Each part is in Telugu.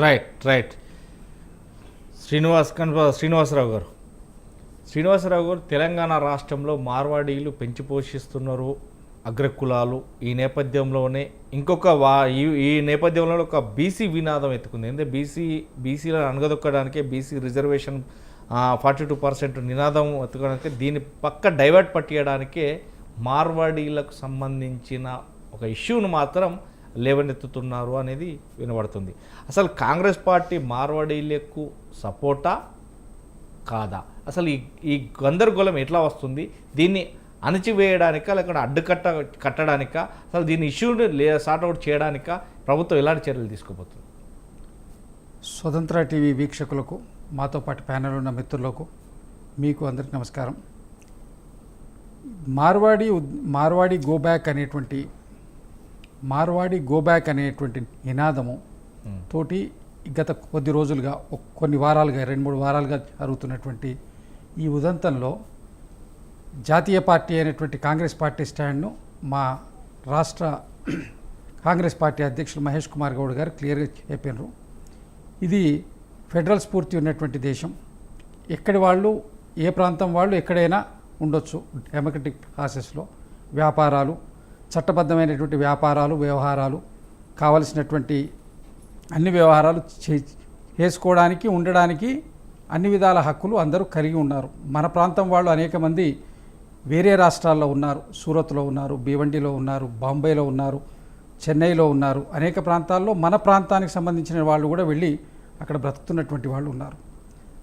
రైట్ శ్రీనివాసరావు గారు తెలంగాణ రాష్ట్రంలో మార్వాడీలు పెంచి పోషిస్తున్నారు అగ్రకులాలు. ఈ నేపథ్యంలోనే ఈ నేపథ్యంలో ఒక బీసీ వినాదం ఎత్తుకుంది. ఎందుకంటే బీసీలను అణగదొక్కడానికే బీసీ రిజర్వేషన్ 42% నినాదం ఎత్తుకోవడానికి దీన్ని పక్క డైవర్ట్ పట్టియడానికే మార్వాడీలకు సంబంధించిన ఒక ఇష్యూను మాత్రం లేవనెత్తుతున్నారు అనేది వినబడుతుంది. అసలు కాంగ్రెస్ పార్టీ మార్వాడీలకు సపోర్టా కాదా? అసలు ఈ గందరగోళం ఎట్లా వస్తుంది? దీన్ని అణచివేయడానికా లేకపోతే కట్టడానికా అసలు దీని ఇష్యూని సార్ట్అవుట్ చేయడానికా ప్రభుత్వం ఎలాంటి చర్యలు తీసుకోబోతుంది? స్వతంత్ర టీవీ వీక్షకులకు, మాతో పాటు ప్యానెల్ ఉన్న మిత్రులకు, మీకు అందరికీ నమస్కారం. మార్వాడి గో బ్యాక్ అనేటువంటి నినాదము తోటి గత కొద్ది రోజులుగా కొన్ని వారాలుగా 2-3 వారాలుగా జరుగుతున్నటువంటి ఈ ఉదంతంలో జాతీయ పార్టీ అయినటువంటి కాంగ్రెస్ పార్టీ స్టాండ్ను మా రాష్ట్ర కాంగ్రెస్ పార్టీ అధ్యక్షులు మహేష్ కుమార్ గౌడ్ గారు క్లియర్గా చెప్పినారు. ఇది ఫెడరల్ స్ఫూర్తి ఉన్నటువంటి దేశం. ఎక్కడి వాళ్ళు, ఏ ప్రాంతం వాళ్ళు ఎక్కడైనా ఉండొచ్చు. డెమోక్రటిక్ ప్రాసెస్లో వ్యాపారాలు, చట్టబద్ధమైనటువంటి వ్యాపారాలు, వ్యవహారాలు, కావలసినటువంటి అన్ని వ్యవహారాలు చేసుకోవడానికి, ఉండడానికి అన్ని విధాల హక్కులు అందరూ కలిగి ఉన్నారు. మన ప్రాంతం వాళ్ళు అనేక మంది వేరే రాష్ట్రాల్లో ఉన్నారు. సూరత్లో ఉన్నారు, భీవండిలో ఉన్నారు, బాంబేలో ఉన్నారు, చెన్నైలో ఉన్నారు. అనేక ప్రాంతాల్లో మన ప్రాంతానికి సంబంధించిన వాళ్ళు కూడా వెళ్ళి అక్కడ బ్రతుకుతున్నటువంటి వాళ్ళు ఉన్నారు.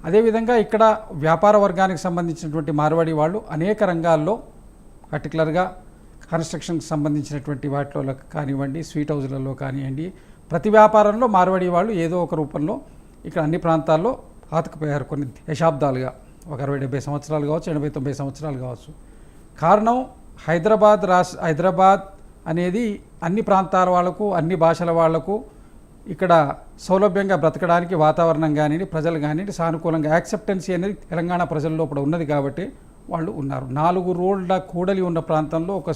అదేవిధంగా ఇక్కడ వ్యాపార వర్గానికి సంబంధించినటువంటి మార్వాడి వాళ్ళు అనేక రంగాల్లో, పర్టికులర్గా కన్స్ట్రక్షన్కి సంబంధించినటువంటి వాటిలో కానివ్వండి, స్వీట్ హౌస్లలో కానివ్వండి, ప్రతి వ్యాపారంలో మార్వాడి వాళ్ళు ఏదో ఒక రూపంలో ఇక్కడ అన్ని ప్రాంతాల్లో ఆతుకుపోయారు కొన్ని దశాబ్దాలుగా. ఒక 60-70 సంవత్సరాలు కావచ్చు, 80-90 సంవత్సరాలు కావచ్చు. కారణం హైదరాబాద్ అనేది అన్ని ప్రాంతాల వాళ్లకు, అన్ని భాషల వాళ్లకు ఇక్కడ సౌలభ్యంగా బ్రతకడానికి వాతావరణం కానివ్వండి, ప్రజలు కానివ్వండి సానుకూలంగా యాక్సెప్టెన్సీ అనేది తెలంగాణ ప్రజల్లో ఇప్పుడు ఉన్నది కాబట్టి వాళ్ళు ఉన్నారు. 4 రోడ్ల కూడలి ఉన్న ప్రాంతంలో, ఒక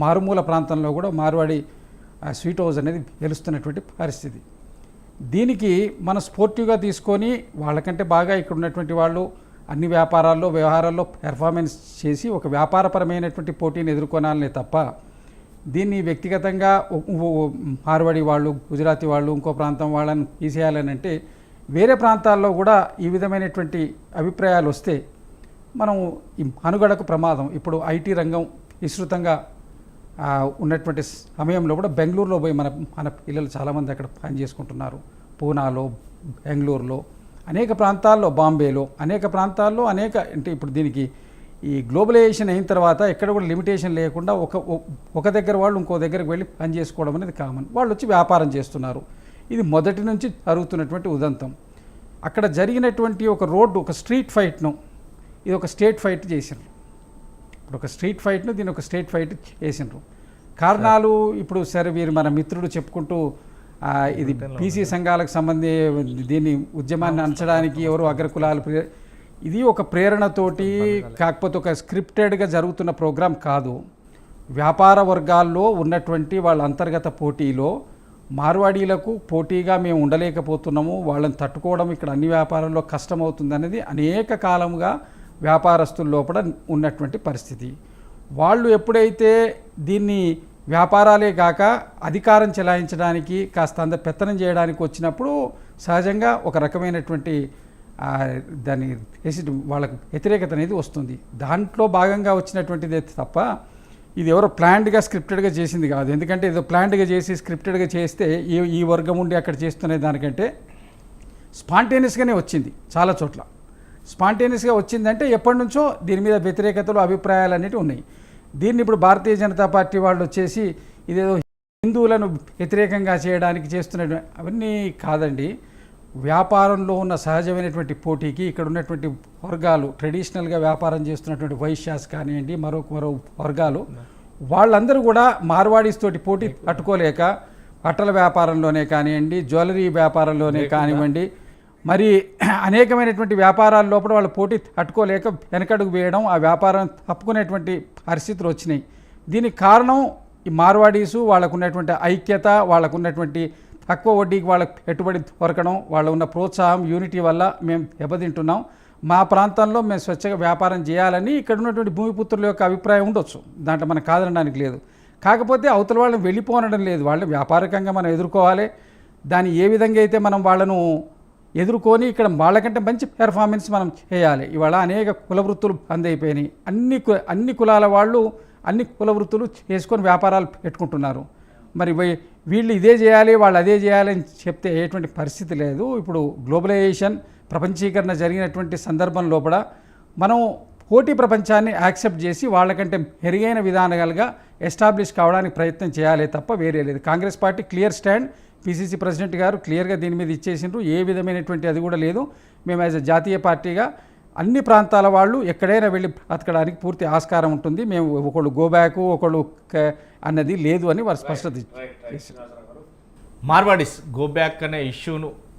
మారుమూల ప్రాంతంలో కూడా మార్వాడి స్వీట్ హౌస్ అనేది గెలుస్తున్నటువంటి పరిస్థితి. దీనికి మనం స్పోర్టివ్గా తీసుకొని వాళ్ళకంటే బాగా ఇక్కడ ఉన్నటువంటి వాళ్ళు అన్ని వ్యాపారాల్లో, వ్యవహారాల్లో పెర్ఫార్మెన్స్ చేసి ఒక వ్యాపారపరమైనటువంటి పోటీని ఎదుర్కొనాలనే తప్ప దీన్ని వ్యక్తిగతంగా మార్వాడి వాళ్ళు, గుజరాతీ వాళ్ళు, ఇంకో ప్రాంతం వాళ్ళని తీసేయాలని అంటే వేరే ప్రాంతాల్లో కూడా ఈ విధమైనటువంటి అభిప్రాయాలు వస్తే మనం ఈ మనుగడకు ప్రమాదం. ఇప్పుడు ఐటీ రంగం విస్తృతంగా ఉన్నటువంటి సమయంలో కూడా బెంగళూరులో పోయి మన పిల్లలు చాలామంది అక్కడ పని చేసుకుంటున్నారు. పూనాలో, బెంగళూరులో, అనేక ప్రాంతాల్లో, బాంబేలో అనేక ప్రాంతాల్లో అంటే ఇప్పుడు దీనికి ఈ గ్లోబలైజేషన్ అయిన తర్వాత ఎక్కడ కూడా లిమిటేషన్ లేకుండా ఒక దగ్గర వాళ్ళు ఇంకో దగ్గరికి వెళ్ళి పని చేసుకోవడం అనేది కామన్. వాళ్ళు వచ్చి వ్యాపారం చేస్తున్నారు. ఇది మొదటి నుంచి జరుగుతున్నటువంటి ఉదంతం. అక్కడ జరిగినటువంటి ఒక రోడ్డు, ఒక స్ట్రీట్ ఫైట్ను ఇది ఒక స్టేట్ ఫైట్ చేసినారు. ఇప్పుడు ఒక స్ట్రీట్ ఫైట్ను దీన్ని ఒక స్టేట్ ఫైట్ చేసినారు. కారణాలు ఇప్పుడు సరే వీరు మన మిత్రుడు చెప్పుకుంటూ ఇది బీసీ సంఘాలకు సంబంధించి దీన్ని ఉద్యమాన్ని అంచడానికి ఎవరు అగ్రకులాలు ఇది ఒక ప్రేరణతోటి, కాకపోతే ఒక స్క్రిప్టెడ్గా జరుగుతున్న ప్రోగ్రాం కాదు. వ్యాపార వర్గాల్లో ఉన్నటువంటి వాళ్ళ అంతర్గత పోటీలో మార్వాడీలకు పోటీగా మేము ఉండలేకపోతున్నాము, వాళ్ళని తట్టుకోవడం ఇక్కడ అన్ని వ్యాపారాల్లో కష్టమవుతుంది అనేది అనేక కాలంగా వ్యాపారస్తుల లోపల ఉన్నటువంటి పరిస్థితి. వాళ్ళు ఎప్పుడైతే దీన్ని వ్యాపారాలే కాక అధికారం చెలాయించడానికి కాస్త పెత్తనం చేయడానికి వచ్చినప్పుడు సహజంగా ఒక రకమైనటువంటి దాని వాళ్ళకు వ్యతిరేకత అనేది వస్తుంది. దాంట్లో భాగంగా వచ్చినటువంటిదే తప్ప ఇది ఎవరో ప్లాన్డ్గా స్క్రిప్టెడ్గా చేసింది కాదు. ఎందుకంటే ఏదో ప్లాన్డ్గా చేసి స్క్రిప్టెడ్గా చేస్తే ఈ వర్గం ఉండి అక్కడ చేస్తునే దానికంటే స్పాంటేనియస్గానే వచ్చింది. చాలా చోట్ల స్పాంటేనియస్గా వచ్చిందంటే ఎప్పటి నుంచో దీని మీద వ్యతిరేకతలు, అభిప్రాయాలు అనేవి ఉన్నాయి. దీన్ని ఇప్పుడు భారతీయ జనతా పార్టీ వాళ్ళు వచ్చేసి ఇదేదో హిందువులను వ్యతిరేకంగా చేయడానికి చేస్తున్న అవన్నీ కాదండి. వ్యాపారంలో ఉన్న సహజమైనటువంటి పోటీకి ఇక్కడ ఉన్నటువంటి వర్గాలు, ట్రెడిషనల్గా వ్యాపారం చేస్తున్నటువంటి వైశ్యాస్ కానివ్వండి, మరో వర్గాలు వాళ్ళందరూ కూడా మార్వాడీస్ తోటి పోటీ తట్టుకోలేక బట్టల వ్యాపారంలోనే కానివ్వండి, జ్యువెలరీ వ్యాపారంలోనే కానివ్వండి, మరి అనేకమైనటువంటి వ్యాపారాల లోపల వాళ్ళు పోటీ తట్టుకోలేక వెనకడుగు వేయడం, ఆ వ్యాపారం తప్పుకునేటువంటి పరిస్థితులు వచ్చినాయి. దీనికి కారణం ఈ మార్వాడీసు వాళ్ళకున్నటువంటి ఐక్యత, వాళ్ళకున్నటువంటి తక్కువ వడ్డీకి వాళ్ళకి పెట్టుబడి దొరకడం, వాళ్ళు ఉన్న ప్రోత్సాహం, యూనిటీ వల్ల మేము దెబ్బతింటున్నాం. మా ప్రాంతంలో మేము స్వచ్ఛంగా వ్యాపారం చేయాలని ఇక్కడ ఉన్నటువంటి భూమిపుత్రుల యొక్క అభిప్రాయం ఉండొచ్చు, దాంట్లో మనం కాదనడానికి లేదు. కాకపోతే అవతల వాళ్ళని వెళ్ళిపోనడం లేదు, వాళ్ళని వ్యాపారికంగా మనం ఎదుర్కోవాలి. దాన్ని ఏ విధంగా అయితే మనం వాళ్ళను ఎదుర్కొని ఇక్కడ వాళ్ళకంటే మంచి పెర్ఫార్మెన్స్ మనం చేయాలి. ఇవాళ అనేక కుల వృత్తులు బంద్ అయిపోయినాయి. అన్ని కులాల వాళ్ళు అన్ని కుల వృత్తులు చేసుకొని వ్యాపారాలు పెట్టుకుంటున్నారు. మరి వీళ్ళు ఇదే చేయాలి, వాళ్ళు అదే చేయాలి అని చెప్తే ఎటువంటి పరిస్థితి లేదు. ఇప్పుడు గ్లోబలైజేషన్, ప్రపంచీకరణ జరిగినటువంటి సందర్భం లోపల మనం పోటీ ప్రపంచాన్ని యాక్సెప్ట్ చేసి వాళ్ళకంటే మెరుగైన విధానాలుగా ఎస్టాబ్లిష్ కావడానికి ప్రయత్నం చేయాలి తప్ప వేరే లేదు. Congress party clear stand, PCC president గారు క్లియర్గా దీని మీద ఇచ్చేసిండ్రు. ఏ విధమైనటువంటి అది కూడా లేదు. మేము యాజ్ అ జాతీయ పార్టీగా అన్ని ప్రాంతాల వాళ్ళు ఎక్కడైనా వెళ్ళి బతకడానికి పూర్తి ఆస్కారం ఉంటుంది. మేము ఒకళ్ళు గో బ్యాక్, ఒకళ్ళు అన్నది లేదు అని వారు స్పష్టత ఇచ్చారు. మార్వాడీస్ గో బ్యాక్ అనే ఇష్యూను